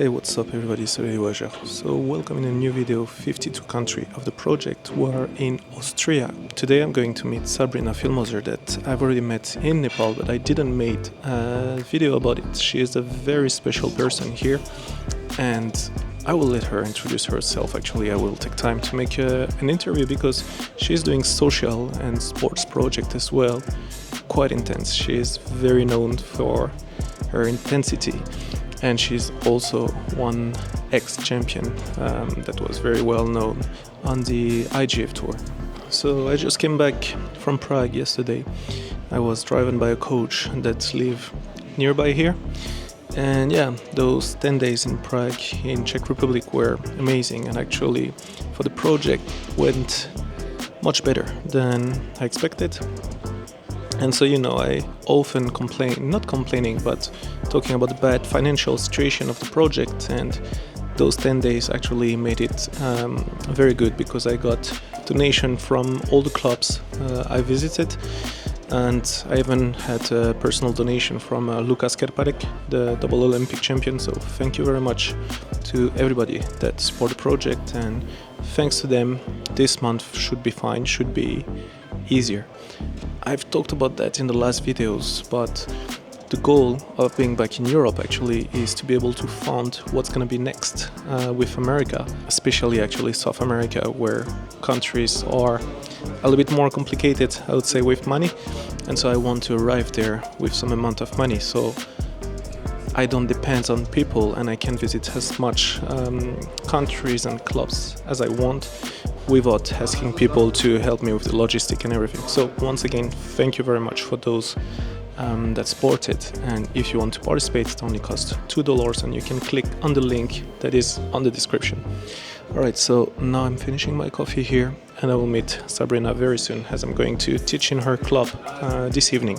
Hey, what's up everybody, Sabrina Filzmoser. So welcome in a new video, 52 country of the project. We're in Austria. Today I'm going to meet Sabrina Filzmoser that I've already met in Nepal, but I didn't make a video about it. She is a very special person here and I will let her introduce herself. Actually, I will take time to make an interview because she's doing social and sports project as well. Quite intense. She is very known for her intensity. And she's also one ex-champion that was very well known on the IGF tour. So I just came back from Prague yesterday. I was driven by a coach that lives nearby here. And yeah, those 10 days in Prague in Czech Republic were amazing, and actually for the project went much better than I expected. And so, I often not complaining, but talking about the bad financial situation of the project, and those 10 days actually made it very good because I got donation from all the clubs I visited, and I even had a personal donation from Lukas Kerparek, the double Olympic champion. So thank you very much to everybody that support the project, and thanks to them this month should be fine, should be easier. I've talked about that in the last videos, but the goal of being back in Europe actually is to be able to fund what's going to be next with America, especially actually South America, where countries are a little bit more complicated, I would say, with money. And so I want to arrive there with some amount of money, so I don't depend on people and I can visit as much countries and clubs as I want without asking people to help me with the logistic and everything. So once again, thank you very much for those that support it. And if you want to participate, it only costs $2 and you can click on the link that is on the description. Alright, so now I'm finishing my coffee here and I will meet Sabrina very soon as I'm going to teach in her club this evening.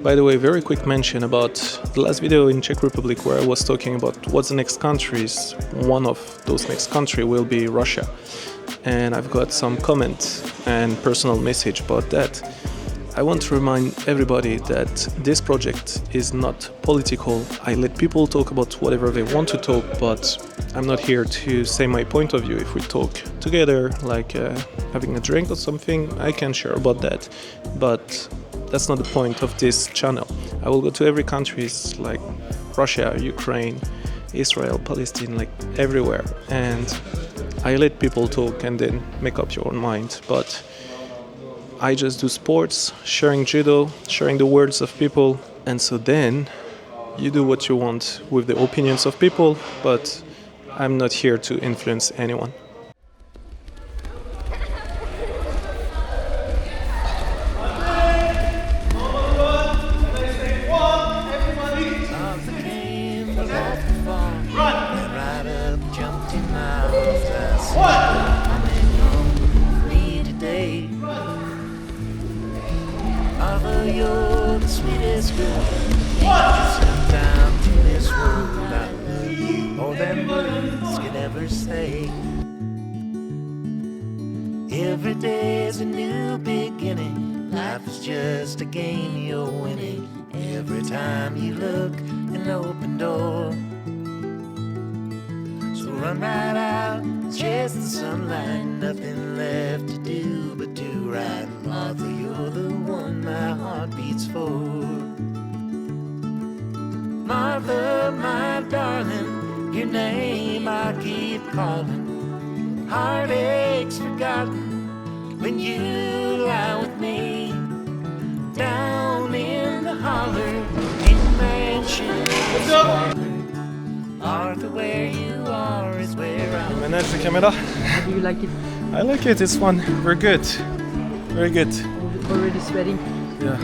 By the way, very quick mention about the last video in Czech Republic where I was talking about what's the next countries. One of those next country will be Russia. And I've got some comments and personal message about that. I want to remind everybody that this project is not political. I let people talk about whatever they want to talk, but I'm not here to say my point of view. If we talk together, like having a drink or something, I can share about that. But that's not the point of this channel. I will go to every country like Russia, Ukraine, Israel, Palestine, like everywhere. And I let people talk and then make up your own mind. But I just do sports, sharing judo, sharing the words of people. And so then you do what you want with the opinions of people, but I'm not here to influence anyone. You're the sweetest girl. Sometime to this world, I love you more than words can ever say. Every day's a new beginning. Life is just a game you're winning. Every time you look, an open door. So run right out, chase the sunlight. Nothing left to do but do right. Martha, you're the one my heart beats for. Martha, my darling, your name I keep calling. Heartaches forgotten when you lie with me. Down in the holler, in mansion. Martha, where you are is where I'm. Manage the camera. How do you like it? I like it, it's fun. We're good. Very good. Already sweating? Yeah.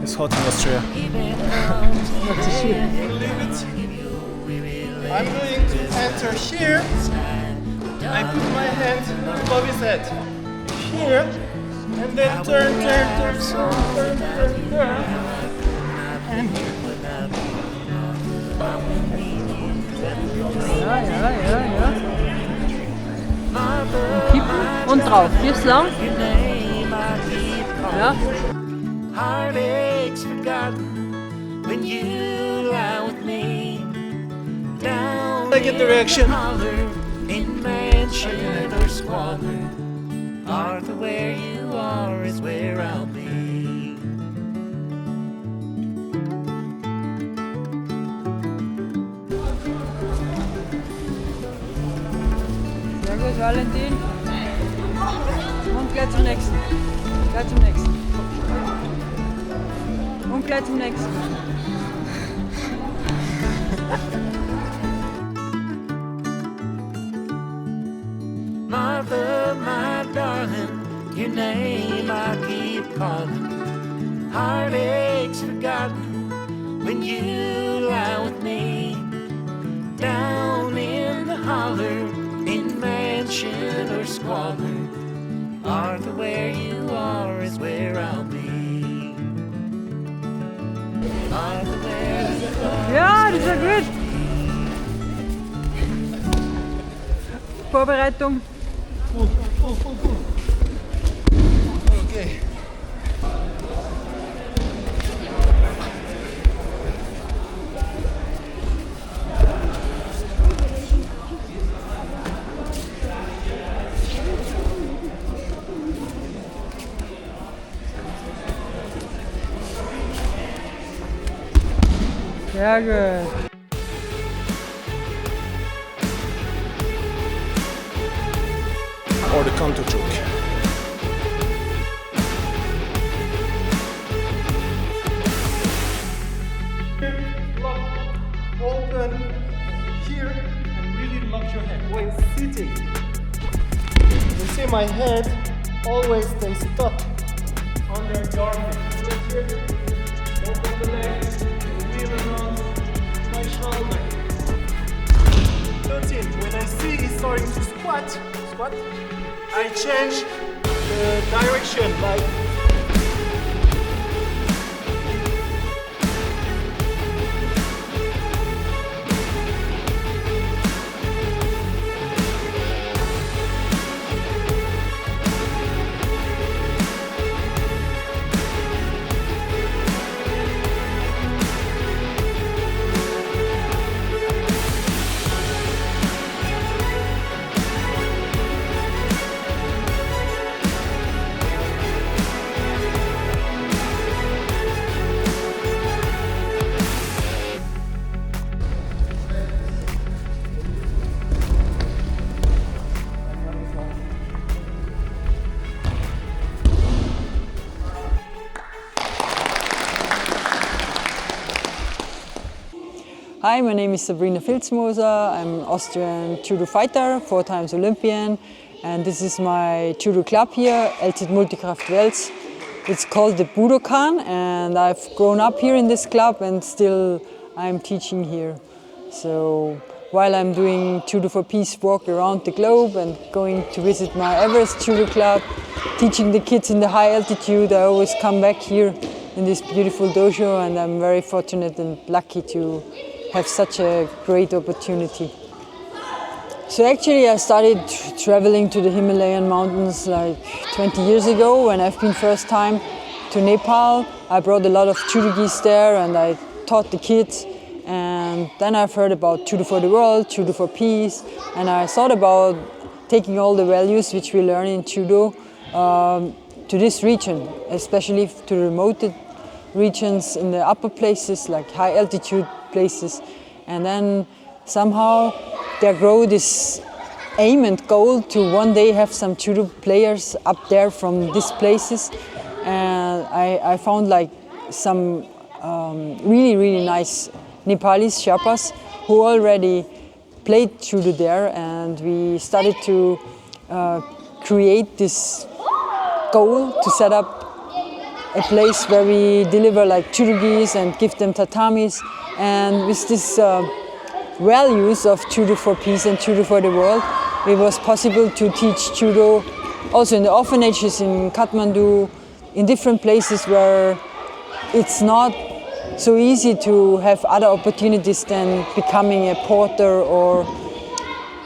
It's hot in Austria. Not to see. I'm going to enter here. I put my hand above his head. Here. And then turn. And Ja. Kippen und drauf. Wirf's lang. Ja. Heartaches forgotten when you lie with me. Down I get the reaction. in holler, in mansion or squalor, Arthur, where you are is where I'll be. Sehr gut, Valentin. Und gleich zum nächsten. Gleich zum nächsten. Und gleich zum nächsten. Martha, my darling, your name I keep calling. Heartaches forgotten when you lie with me. Down in the holler, in mansion or squalor, Arthur, where you are is where I'll be. Arthur, where you are. Ja, das war gut. Vorbereitung. Okay. Sehr gut. Or the counter choke. Lock, open here, and really lock your head when sitting. You see my head always stays stuck under the armpit. Just here, open the legs, wheel around my shoulder. 13. When I see he's starting to squat, I change the direction like. Hi, my name is Sabrina Filzmoser. I'm an Austrian judo fighter, 4 times Olympian, and this is my judo club here, LZ Multikraft Wels. It's called the Budokan, and I've grown up here in this club and still I'm teaching here. So while I'm doing Judo for Peace walk around the globe and going to visit my Everest Judo Club, teaching the kids in the high altitude, I always come back here in this beautiful dojo, and I'm very fortunate and lucky to have such a great opportunity. So actually I started traveling to the Himalayan mountains like 20 years ago when I've been first time to Nepal. I brought a lot of judo geese there and I taught the kids, and then I've heard about Judo for the World, Judo for Peace, and I thought about taking all the values which we learn in judo to this region, especially to remote regions in the upper places like high altitude places, and then somehow there grew this aim and goal to one day have some judo players up there from these places, and I found like some really nice Nepalis, Sherpas, who already played judo there, and we started to create this goal to set up a place where we deliver like judo geese and give them tatamis. And with this values of Judo for Peace and Judo for the World, it was possible to teach judo also in the orphanages in Kathmandu, in different places where it's not so easy to have other opportunities than becoming a porter or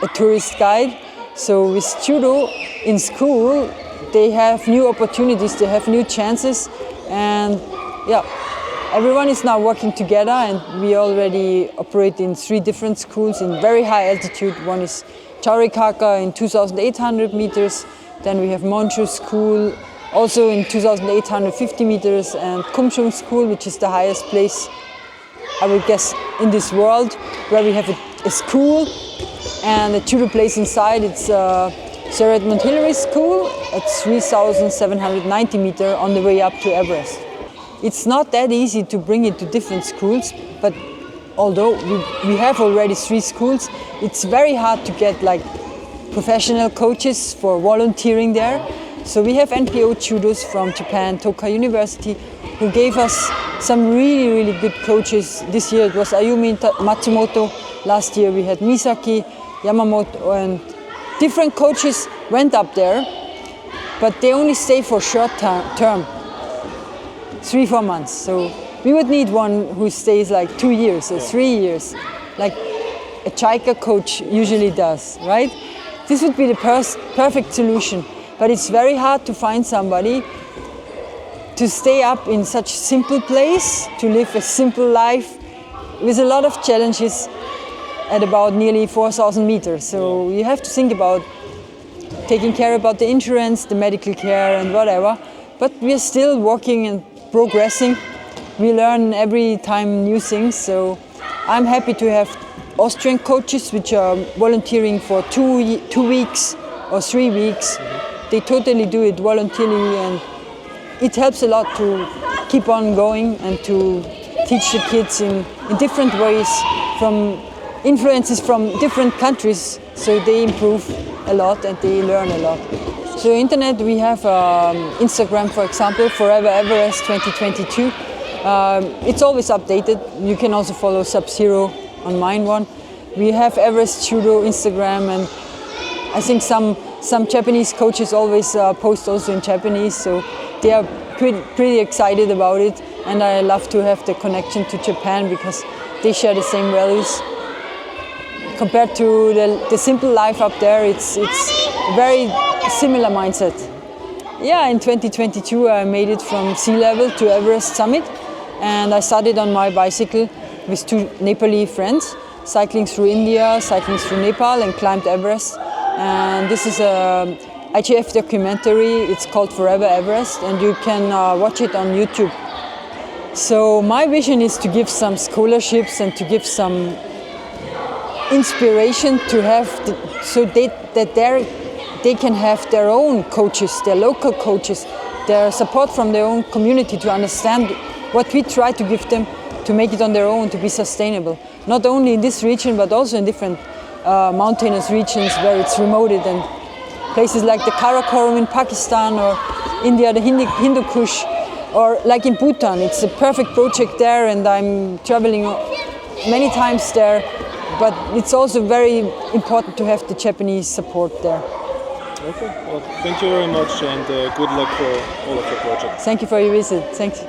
a tourist guide. So with judo in school, they have new opportunities, they have new chances, and yeah, everyone is now working together, and we already operate in 3 different schools in very high altitude. One is Chaurikaka in 2,800 meters, then we have Monju School also in 2,850 meters, and Kumchung School, which is the highest place, I would guess, in this world, where we have a school and a judo place inside. It's Sir Edmund Hillary School at 3,790 meters on the way up to Everest. It's not that easy to bring it to different schools, but although we have already 3 schools, it's very hard to get like professional coaches for volunteering there. So we have NPO Judos from Japan, Tokai University, who gave us some really, really good coaches. This year it was Ayumi Matsumoto. Last year we had Misaki, Yamamoto, and different coaches went up there, but they only stay for short term, 3-4 months. So we would need one who stays like 2 years or 3 years, like a Chaika coach usually does, right? This would be the perfect solution. But it's very hard to find somebody to stay up in such a simple place, to live a simple life with a lot of challenges at about nearly 4,000 meters. So you have to think about taking care about the insurance, the medical care and whatever. But we're still working and progressing. We learn every time new things. So I'm happy to have Austrian coaches which are volunteering for 2 weeks or 3 weeks. They totally do it voluntarily, and it helps a lot to keep on going and to teach the kids in different ways, from influences from different countries, so they improve a lot and they learn a lot. So internet, we have Instagram, for example, Forever Everest 2022. It's always updated. You can also follow Sub-Zero on mine one. We have Everest Judo Instagram, and I think some Japanese coaches always post also in Japanese, so they are pretty excited about it, and I love to have the connection to Japan because they share the same values. Compared to the simple life up there, it's a very similar mindset. Yeah, in 2022 I made it from sea level to Everest summit, and I started on my bicycle with 2 Nepali friends, cycling through India, cycling through Nepal, and climbed Everest. And this is a IGF documentary. It's called Forever Everest, and you can watch it on YouTube. So my vision is to give some scholarships and to give some inspiration to have, so they can have their own coaches, their local coaches, their support from their own community to understand what we try to give them to make it on their own, to be sustainable. Not only in this region, but also in different mountainous regions where it's remoted, and places like the Karakoram in Pakistan, or India, the Hindu Kush, or like in Bhutan. It's a perfect project there, and I'm traveling many times there, but it's also very important to have the Japanese support there. Okay, well, thank you very much, and good luck for all of your projects. Thank you for your visit. Thanks.